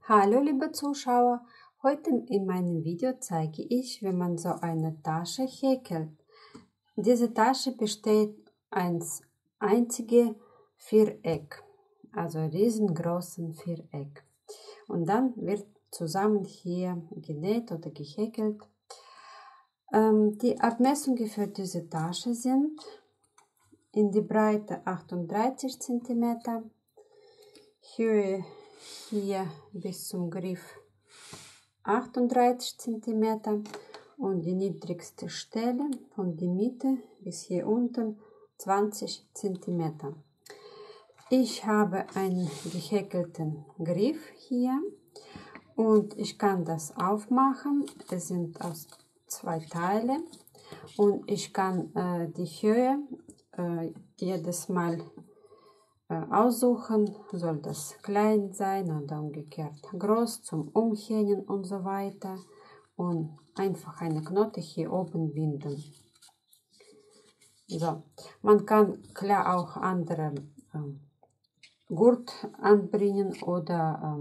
Hallo liebe Zuschauer, heute in meinem Video zeige ich, wie man so eine Tasche häkelt. Diese Tasche besteht aus einziges Viereck, also riesengroßen Viereck. Und dann wird zusammen hier genäht oder gehäkelt. Die Abmessungen für diese Tasche sind in die Breite 38 cm, Höhe hier bis zum Griff 38 cm und die niedrigste Stelle von der Mitte bis hier unten 20 cm. Ich habe einen gehäkelten Griff hier und ich kann das aufmachen. Es sind aus zwei Teile und ich kann die Höhe jedes Mal aussuchen, soll das klein sein oder umgekehrt groß zum Umhängen und so weiter, und einfach eine Knote hier oben binden. So, man kann klar auch andere Gurt anbringen oder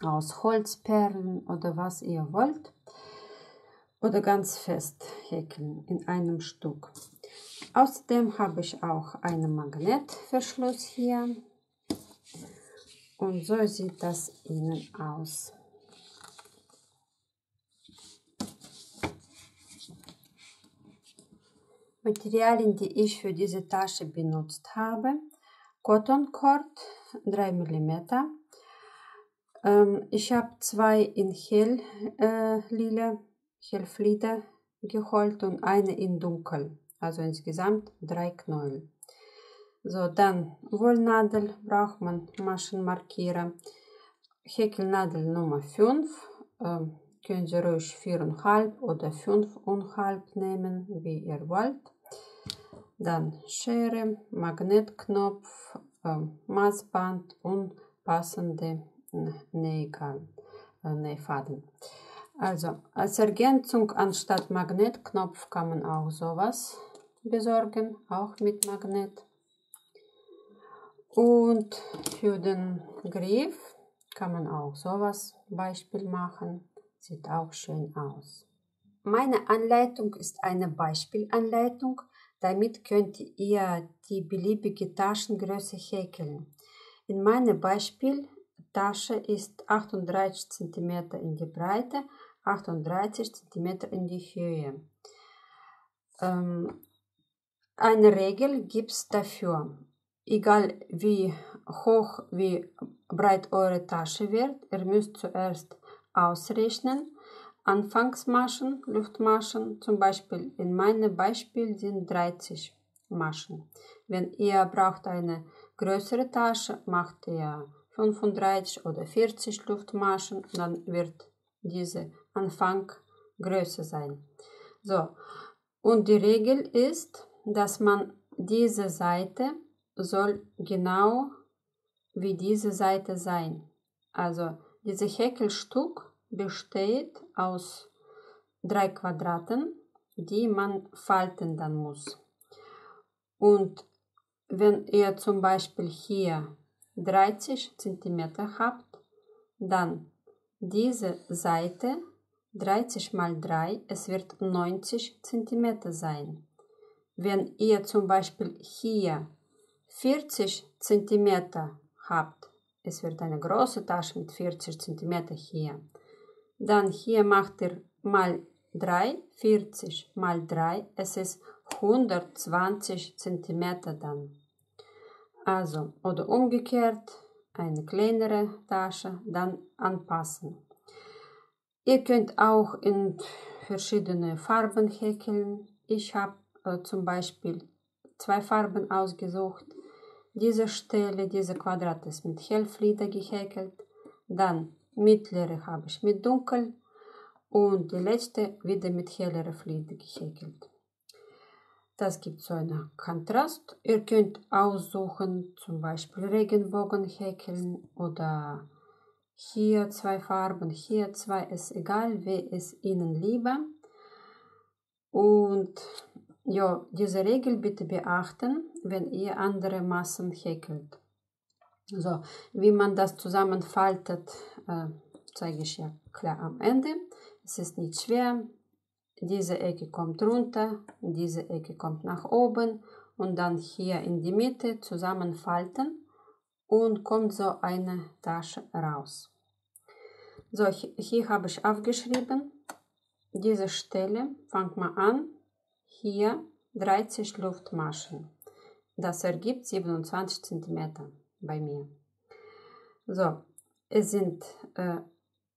aus Holzperlen oder was ihr wollt, oder ganz fest häkeln in einem Stück. Außerdem habe ich auch einen Magnetverschluss hier und so sieht das innen aus. Materialien, die ich für diese Tasche benutzt habe: Cotton Cord 3 mm. Ich habe zwei in hellflieder geholt und eine in dunkel. Also insgesamt 3 Knäuel. So, dann Wollnadel braucht man, Maschenmarkierer, Häkelnadel Nummer 5. Können Sie ruhig 4,5 oder 5,5 nehmen, wie ihr wollt. Dann Schere, Magnetknopf, Maßband und passende Nähfaden. Also als Ergänzung anstatt Magnetknopf kann man auch sowas besorgen, auch mit Magnet. Und für den Griff kann man auch sowas Beispiel machen, sieht auch schön aus. Meine Anleitung ist eine Beispielanleitung, damit könnt ihr die beliebige Taschengröße häkeln. In meiner Beispieltasche ist 38 cm in die Breite, 38 cm in die Höhe. Eine Regel gibt es dafür. Egal wie hoch, wie breit eure Tasche wird, ihr müsst zuerst ausrechnen. Anfangsmaschen, Luftmaschen, zum Beispiel in meinem Beispiel sind 30 Maschen. Wenn ihr braucht eine größere Tasche, macht ihr 35 oder 40 Luftmaschen, dann wird diese Anfang größer sein. So, und die Regel ist, dass man diese Seite soll genau wie diese Seite sein. Also dieses Häkelstück besteht aus 3 Quadraten, die man falten dann muss. Und wenn ihr zum Beispiel hier 30 cm habt, dann diese Seite 30 mal 3, es wird 90 cm sein. Wenn ihr zum Beispiel hier 40 cm habt, es wird eine große Tasche mit 40 cm hier, dann hier macht ihr mal 3, 40 mal 3, es ist 120 cm dann. Also, oder umgekehrt, eine kleinere Tasche, dann anpassen. Ihr könnt auch in verschiedene Farben häkeln. Ich habe zum Beispiel 2 Farben ausgesucht. Diese Stelle, diese Quadrat ist mit hellflieder gehäkelt. Dann mittlere habe ich mit dunkel und die letzte wieder mit hellerer Flieder gehäkelt. Das gibt so einen Kontrast. Ihr könnt aussuchen, zum Beispiel Regenbogen häkeln oder hier 2 Farben, hier 2, ist egal, wie es Ihnen lieber. Und ja, diese Regel bitte beachten, wenn ihr andere Massen häkelt. So, wie man das zusammenfaltet, zeige ich ja klar am Ende. Es ist nicht schwer. Diese Ecke kommt runter, diese Ecke kommt nach oben und dann hier in die Mitte zusammenfalten und kommt so eine Tasche raus. So, hier habe ich aufgeschrieben, diese Stelle, fangt mal an, hier 30 Luftmaschen. Das ergibt 27 cm bei mir. So, es sind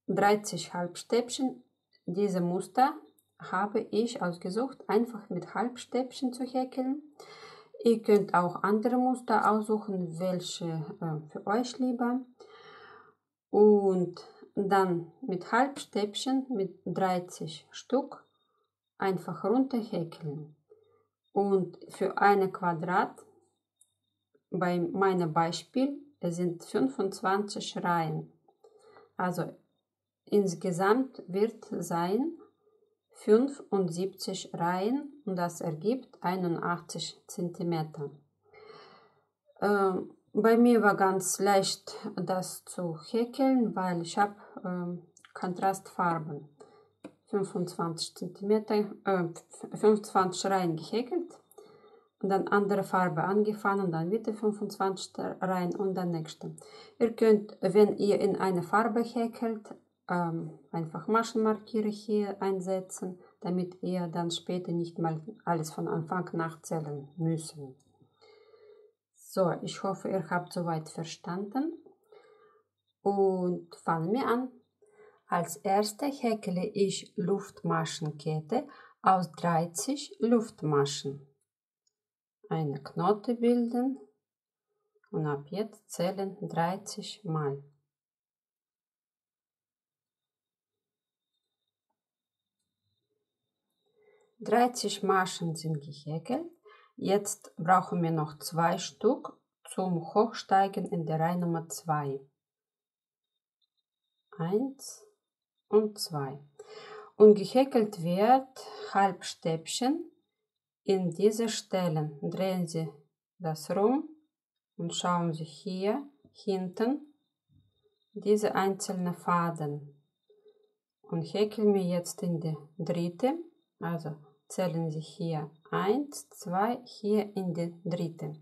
30 Halbstäbchen. Diese Muster habe ich ausgesucht, einfach mit Halbstäbchen zu häkeln. Ihr könnt auch andere Muster aussuchen, welche für euch lieber. Und dann mit Halbstäbchen, mit 30 Stück, einfach runter häkeln. Und für eine Quadrat, bei meinem Beispiel, es sind 25 Reihen. Also insgesamt wird sein 75 Reihen und das ergibt 81 cm. Bei mir war ganz leicht, das zu häkeln, weil ich habe Kontrastfarben. 25 cm, 25 Reihen gehäkelt und dann andere Farbe angefangen, dann wieder 25 Reihen und dann nächste. Ihr könnt, wenn ihr in eine Farbe häkelt, einfach Maschenmarkierer hier einsetzen, damit ihr dann später nicht mal alles von Anfang nachzählen müssen. So, ich hoffe, ihr habt soweit verstanden und fangen wir an. Als erste häkle ich Luftmaschenkette aus 30 Luftmaschen. Eine Knote bilden und ab jetzt zählen 30 Mal. (30 Maschen sind gehäkelt. Jetzt brauchen wir noch 2 Stück zum Hochsteigen in der Reihe Nummer 2. 1 und 2. Und gehäkelt wird Halbstäbchen in diese Stellen. Drehen Sie das rum und schauen Sie hier hinten diese einzelnen Faden. Und häkeln wir jetzt in die dritte. Also zählen Sie hier 1, 2, hier in die dritte.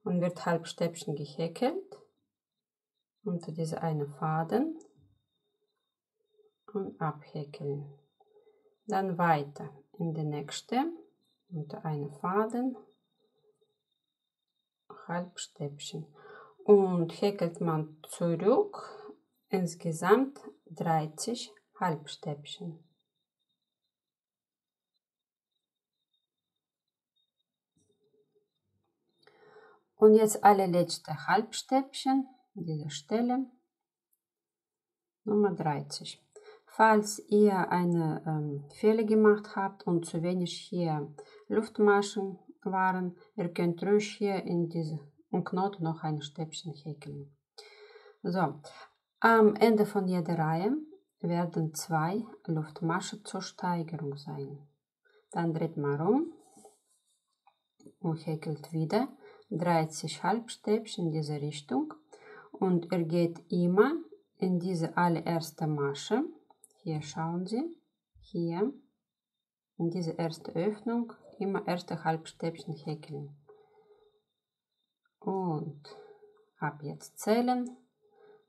Und wird Halbstäbchen gehäkelt unter diese eine Faden und abhäkeln. Dann weiter in die nächste unter eine Faden, Halbstäbchen. Und häkelt man zurück insgesamt 30 Halbstäbchen. Und jetzt alle letzte Halbstäbchen, diese Stelle, Nummer 30. Falls ihr eine Fehler gemacht habt und zu wenig hier Luftmaschen waren, ihr könnt ruhig hier in diese Knoten noch ein Stäbchen häkeln. So, am Ende von jeder Reihe werden 2 Luftmaschen zur Steigerung sein. Dann dreht man rum und häkelt wieder 30 Halbstäbchen in diese Richtung und ihr geht immer in diese allererste Masche. Hier schauen Sie, hier in diese erste Öffnung immer erste Halbstäbchen häkeln. Und ab jetzt zählen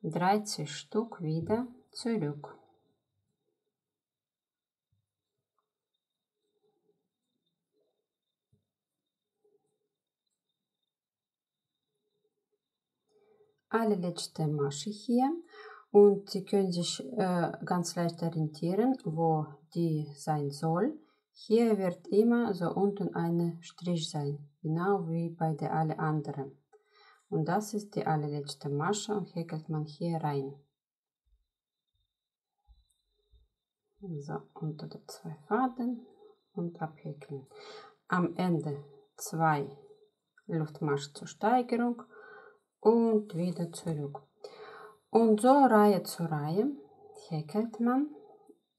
30 Stück wieder zurück. Allerletzte Masche hier und Sie können sich ganz leicht orientieren, wo die sein soll. Hier wird immer so unten ein Strich sein, genau wie bei der alle anderen. Und das ist die allerletzte Masche und häkelt man hier rein. So, unter die 2 Faden und abhäkeln. Am Ende 2 Luftmaschen zur Steigerung und wieder zurück. Und so Reihe zu Reihe häkelt man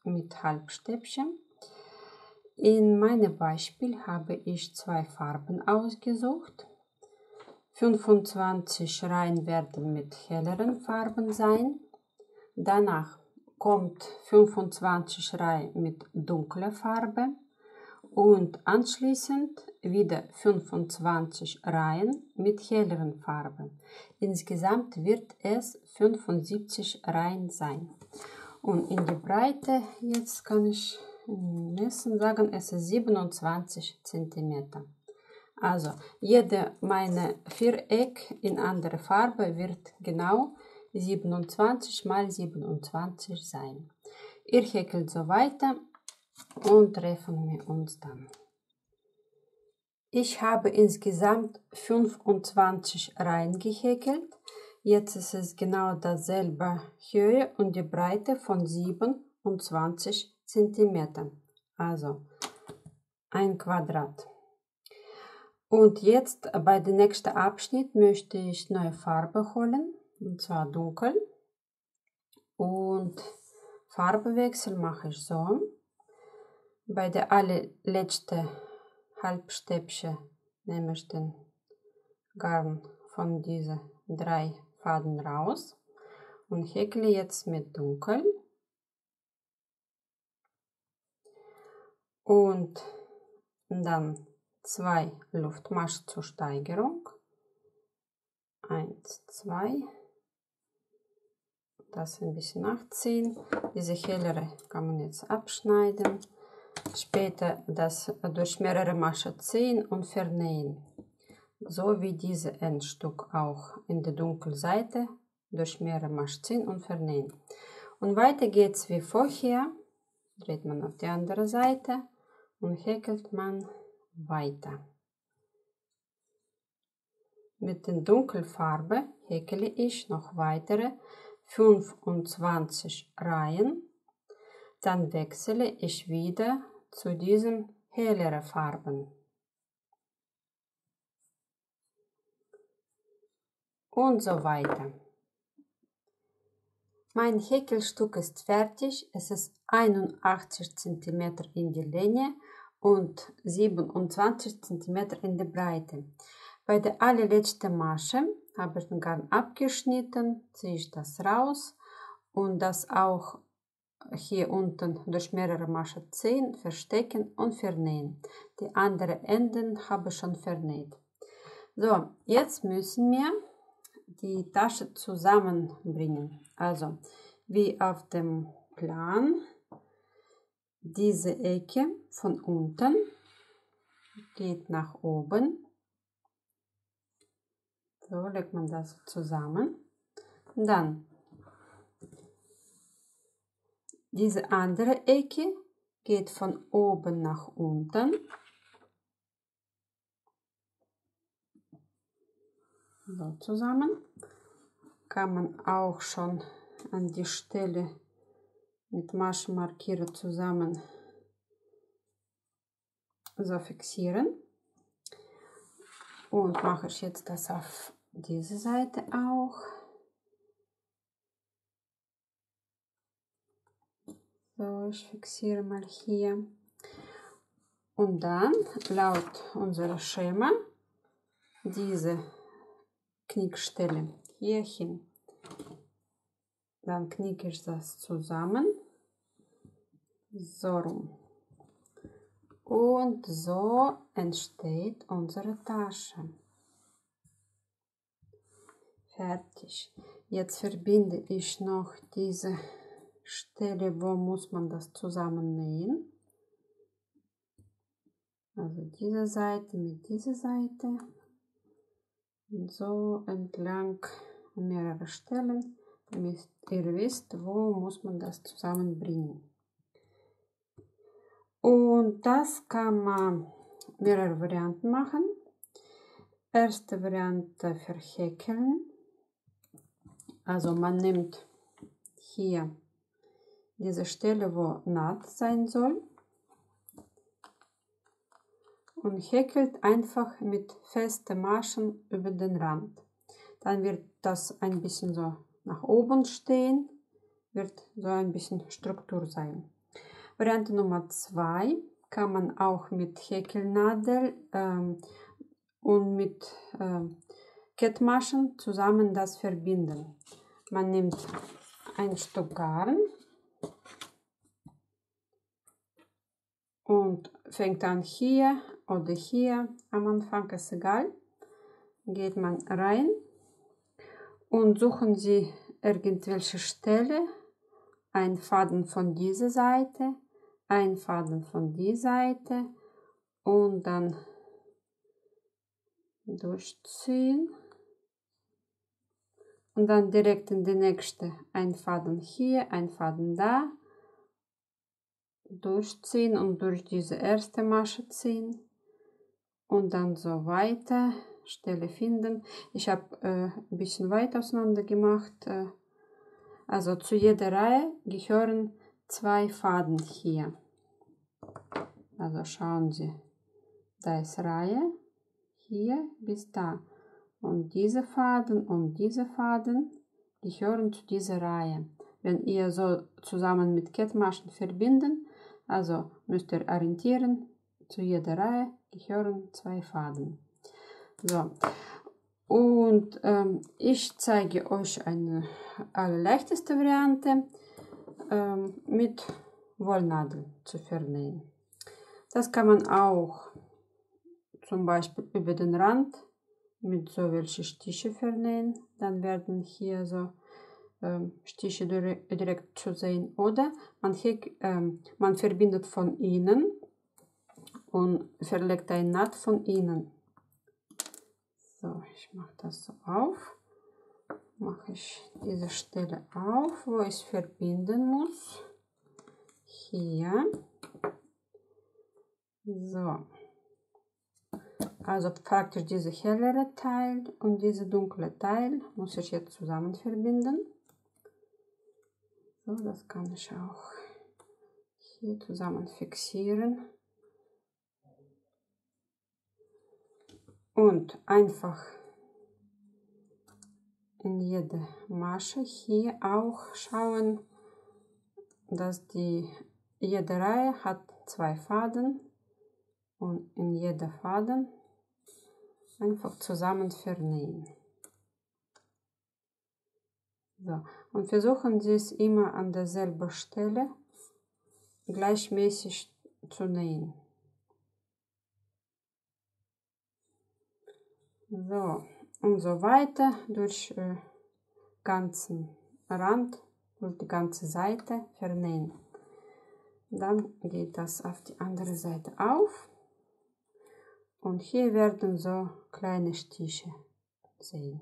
mit Halbstäbchen. In meinem Beispiel habe ich 2 Farben ausgesucht. 25 Reihen werden mit helleren Farben sein. Danach kommt 25 Reihen mit dunkler Farbe und anschließend wieder 25 Reihen mit helleren Farbe. Insgesamt wird es 75 Reihen sein. Und in die Breite, jetzt kann ich messen, sagen, es ist 27 cm. Also, jede meiner Viereck in andere Farbe wird genau 27 mal 27 sein. Ihr häkelt so weiter und treffen wir uns dann. Ich habe insgesamt 25 Reihen gehäkelt. Jetzt ist es genau dasselbe Höhe und die Breite von 27 cm. Also ein Quadrat. Und jetzt bei dem nächsten Abschnitt möchte ich neue Farbe holen, und zwar dunkel. Und Farbewechsel mache ich so. Bei der allerletzten Halbstäbchen nehme ich den Garn von diesen 3 Faden raus und häkle jetzt mit dunkel. Und dann 2 Luftmaschen zur Steigerung. 1, 2. Das ein bisschen nachziehen. Diese hellere kann man jetzt abschneiden. Später das durch mehrere Maschen ziehen und vernähen. So wie diese Endstück auch in der dunklen Seite durch mehrere Maschen ziehen und vernähen. Und weiter geht es wie vorher. Dreht man auf die andere Seite und häkelt man weiter. Mit der Dunkelfarbe häkle ich noch weitere 25 Reihen. Dann wechsle ich wieder zu diesen helleren Farben. Und so weiter. Mein Häkelstück ist fertig. Es ist 81 cm in die Länge und 27 cm in die Breite. Bei der allerletzten Masche habe ich den Garn abgeschnitten, ziehe ich das raus und das auch hier unten durch mehrere Maschen ziehen, verstecken und vernähen. Die anderen Enden habe ich schon vernäht. So, jetzt müssen wir die Tasche zusammenbringen. Also, wie auf dem Plan, diese Ecke von unten geht nach oben. So legt man das zusammen. Dann diese andere Ecke geht von oben nach unten. So zusammen. Kann man auch schon an die Stelle mit Maschenmarkierer zusammen so fixieren. Und mache ich jetzt das auf diese Seite auch. So, ich fixiere mal hier. Und dann, laut unserem Schema, diese Knickstelle hier hin. Dann knicke ich das zusammen. So rum. Und so entsteht unsere Tasche. Fertig. Jetzt verbinde ich noch diese Stelle, wo muss man das zusammennähen. Also diese Seite mit dieser Seite. Und so entlang an mehrere Stellen, damit ihr wisst, wo muss man das zusammenbringen. Und das kann man mehrere Varianten machen. Erste Variante verhäkeln. Also man nimmt hier diese Stelle, wo Naht sein soll, und häkelt einfach mit festen Maschen über den Rand. Dann wird das ein bisschen so nach oben stehen, wird so ein bisschen Struktur sein. Variante Nummer 2 kann man auch mit Häkelnadel und mit Kettmaschen zusammen das verbinden. Man nimmt ein Stück Garn und fängt an hier oder hier am Anfang, ist egal. Geht man rein und suchen Sie irgendwelche Stelle, ein Faden von dieser Seite, ein Faden von dieser Seite und dann durchziehen und dann direkt in die nächste ein Faden hier, ein Faden da, durchziehen und durch diese erste Masche ziehen und dann so weiter, Stelle finden. Ich habe ein bisschen weit auseinander gemacht, also zu jeder Reihe gehören 2 Faden hier. Also schauen Sie, da ist Reihe, hier bis da. Und diese Faden gehören zu dieser Reihe. Wenn ihr so zusammen mit Kettmaschen verbinden, also müsst ihr orientieren, zu jeder Reihe gehören 2 Faden. So, und ich zeige euch eine allerleichteste Variante mit Wollnadel zu vernähen. Das kann man auch zum Beispiel über den Rand mit so welche Stiche vernähen. Dann werden hier so Stiche direkt zu sehen. Oder man verbindet von innen und verlegt ein Naht von innen. So, ich mache das so auf. Mache ich diese Stelle auf, wo ich verbinden muss. Hier. So. Also praktisch dieser hellere Teil und dieser dunkle Teil muss ich jetzt zusammen verbinden. So, das kann ich auch hier zusammen fixieren. Und einfach in jede Masche hier auch schauen, dass jede Reihe hat 2 Faden und in jeder Faden einfach zusammen vernähen. So, und versuchen Sie es immer an derselben Stelle gleichmäßig zu nähen. So, und so weiter durch ganzen Rand, durch die ganze Seite vernähen. Dann geht das auf die andere Seite auf. Und hier werden so kleine Stiche sehen.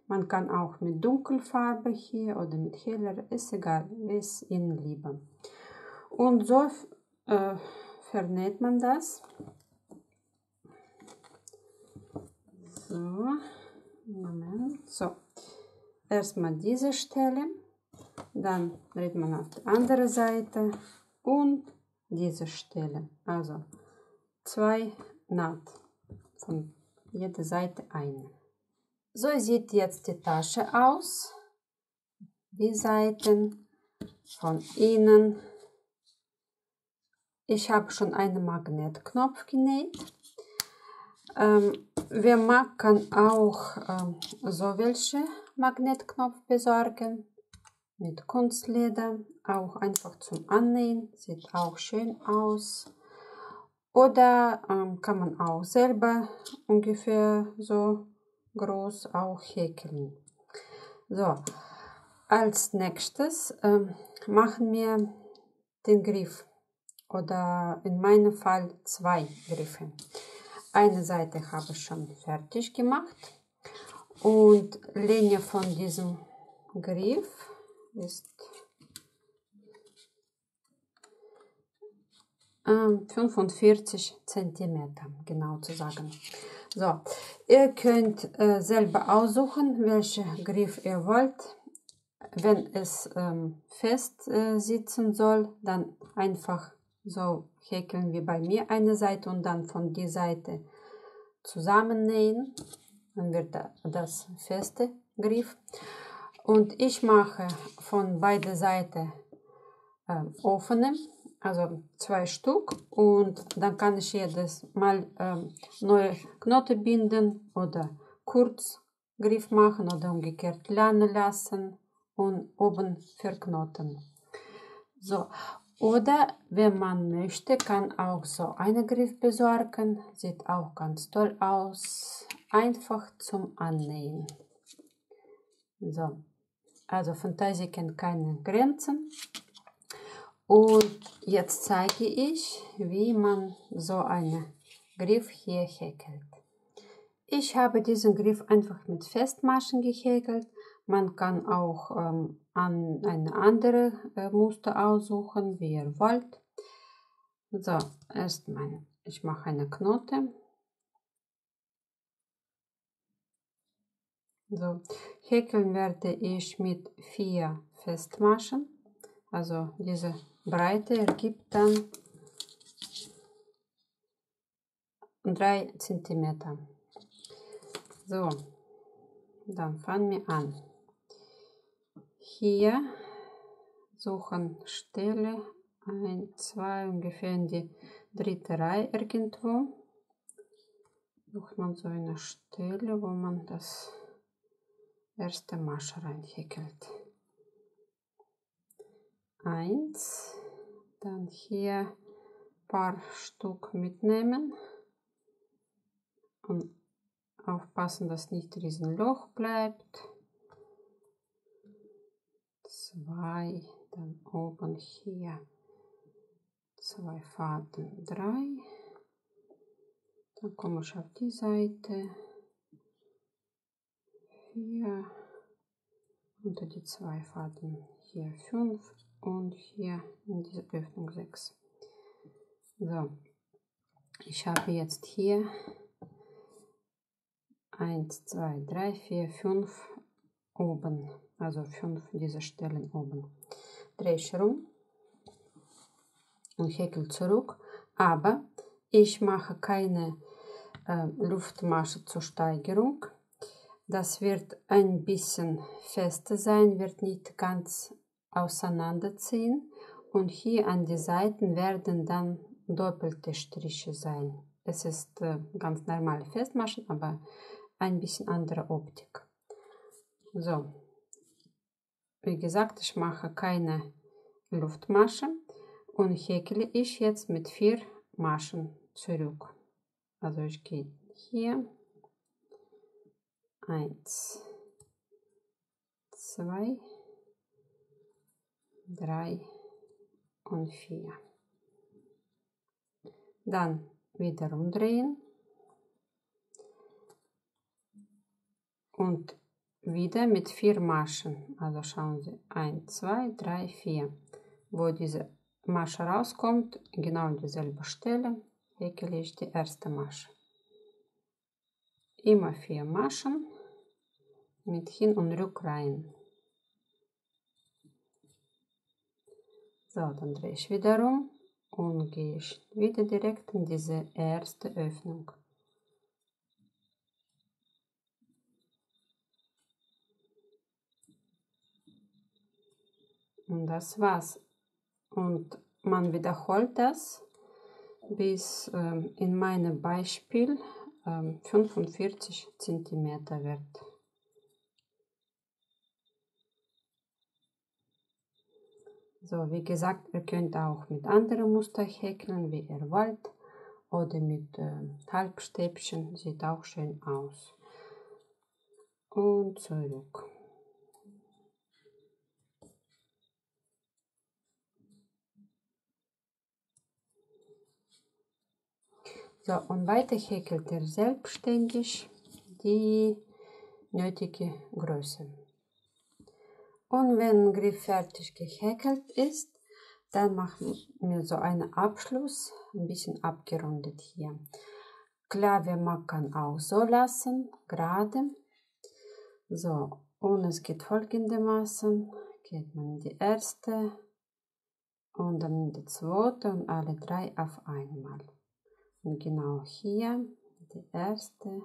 Man kann auch mit Dunkelfarbe hier oder mit heller, ist egal, wie es Ihnen lieber. Und so vernäht man das. So, Moment. So, erstmal diese Stelle, dann dreht man auf die andere Seite und diese Stelle. Also 2 Naht, von jeder Seite eine. So sieht jetzt die Tasche aus. Die Seiten von innen. Ich habe schon einen Magnetknopf genäht. Wer mag, kann auch so welche Magnetknopf besorgen. Mit Kunstleder, auch einfach zum Annähen. Sieht auch schön aus. Oder kann man auch selber ungefähr so groß auch häkeln. So, als nächstes machen wir den Griff oder in meinem Fall 2 Griffe. Eine Seite habe ich schon fertig gemacht und Länge von diesem Griff ist 45 cm, genau zu sagen. So, ihr könnt selber aussuchen, welchen Griff ihr wollt. Wenn es fest sitzen soll, dann einfach so häkeln wie bei mir eine Seite und dann von der Seite zusammennähen. Dann wird das feste Griff. Und ich mache von beiden Seiten offene, also 2 Stück, und dann kann ich jedes Mal neue Knoten binden oder kurz Griff machen oder umgekehrt lernen lassen und oben verknoten. So, oder wenn man möchte, kann auch so einen Griff besorgen. Sieht auch ganz toll aus. Einfach zum Annähen. So, also Fantasie kennt keine Grenzen. Und jetzt zeige ich, wie man so einen Griff hier häkelt. Ich habe diesen Griff einfach mit Festmaschen gehäkelt. Man kann auch an eine andere Muster aussuchen, wie ihr wollt. So, erstmal, ich mache eine Knote. So, häkeln werde ich mit 4 Festmaschen. Also diese Breite ergibt dann 3 cm. So, dann fangen wir an. Hier suchen Stelle 1, 2, ungefähr in die dritte Reihe irgendwo. Sucht man so eine Stelle, wo man das erste Masche reinhäkelt. 1, dann hier ein paar Stück mitnehmen und aufpassen, dass nicht ein Riesenloch bleibt. 2, dann oben hier 2 Faden, 3. Dann komme ich auf die Seite, 4, unter die 2 Faden hier 5 und hier in diese Öffnung 6. So, ich habe jetzt hier 1, 2, 3, 4, 5 oben, also 5 diese Stellen oben. Drehe ich rum und häkel zurück, aber ich mache keine Luftmasche zur Steigerung. Das wird ein bisschen fester sein, wird nicht ganz auseinanderziehen und hier an die Seiten werden dann doppelte Striche sein. Es ist ganz normale Festmaschen, aber ein bisschen andere Optik. So, wie gesagt, ich mache keine Luftmasche und häkle ich jetzt mit 4 Maschen zurück. Also ich gehe hier 1, 2, 3 und 4. Dann wieder umdrehen und wieder mit 4 Maschen. Also schauen Sie, 1, 2, 3, 4. Wo diese Masche rauskommt, genau an dieselbe Stelle, häkle ich die erste Masche. Immer 4 Maschen mit Hin- und Rückreihen. So, dann drehe ich wieder um und gehe ich wieder direkt in diese erste Öffnung. Und das war's. Und man wiederholt das bis in meinem Beispiel 45 cm wird. So, wie gesagt, ihr könnt auch mit anderen Muster häkeln, wie ihr wollt. Oder mit Halbstäbchen, sieht auch schön aus. Und zurück. So, und weiter häkelt ihr selbstständig die nötige Größe. Und wenn ein Griff fertig gehäkelt ist, dann machen wir so einen Abschluss, ein bisschen abgerundet hier. Klar, man kann auch so lassen, gerade. So, und es geht folgendermaßen, geht man in die erste und dann in die zweite und alle 3 auf einmal. Und genau hier die erste,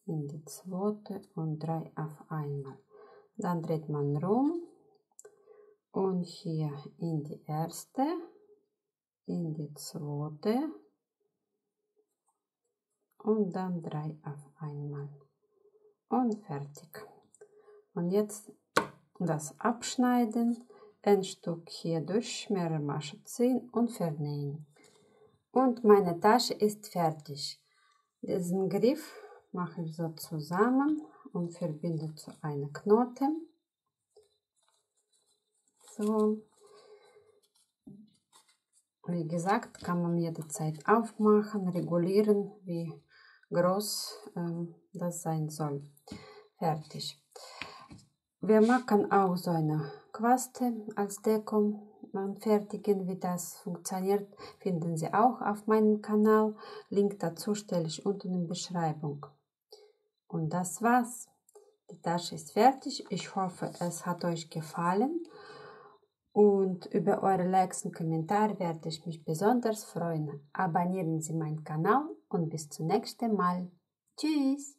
in die zweite und 3 auf einmal. Dann dreht man rum und hier in die erste, in die zweite und dann 3 auf einmal. und fertig. Und jetzt das abschneiden, ein Stück hier durch Mehrmasche ziehen und vernähen. Und meine Tasche ist fertig. Diesen Griff mache ich so zusammen und verbinde zu einem Knoten. So. Wie gesagt, kann man jederzeit aufmachen, regulieren, wie groß das sein soll. Fertig. Wir machen auch so eine Quaste als Deko fertigen. Wie das funktioniert, finden Sie auch auf meinem Kanal. Link dazu stelle ich unten in der Beschreibung. Und das war's. Die Tasche ist fertig. Ich hoffe, es hat euch gefallen. Und über eure Likes und Kommentare werde ich mich besonders freuen. Abonnieren Sie meinen Kanal und bis zum nächsten Mal. Tschüss!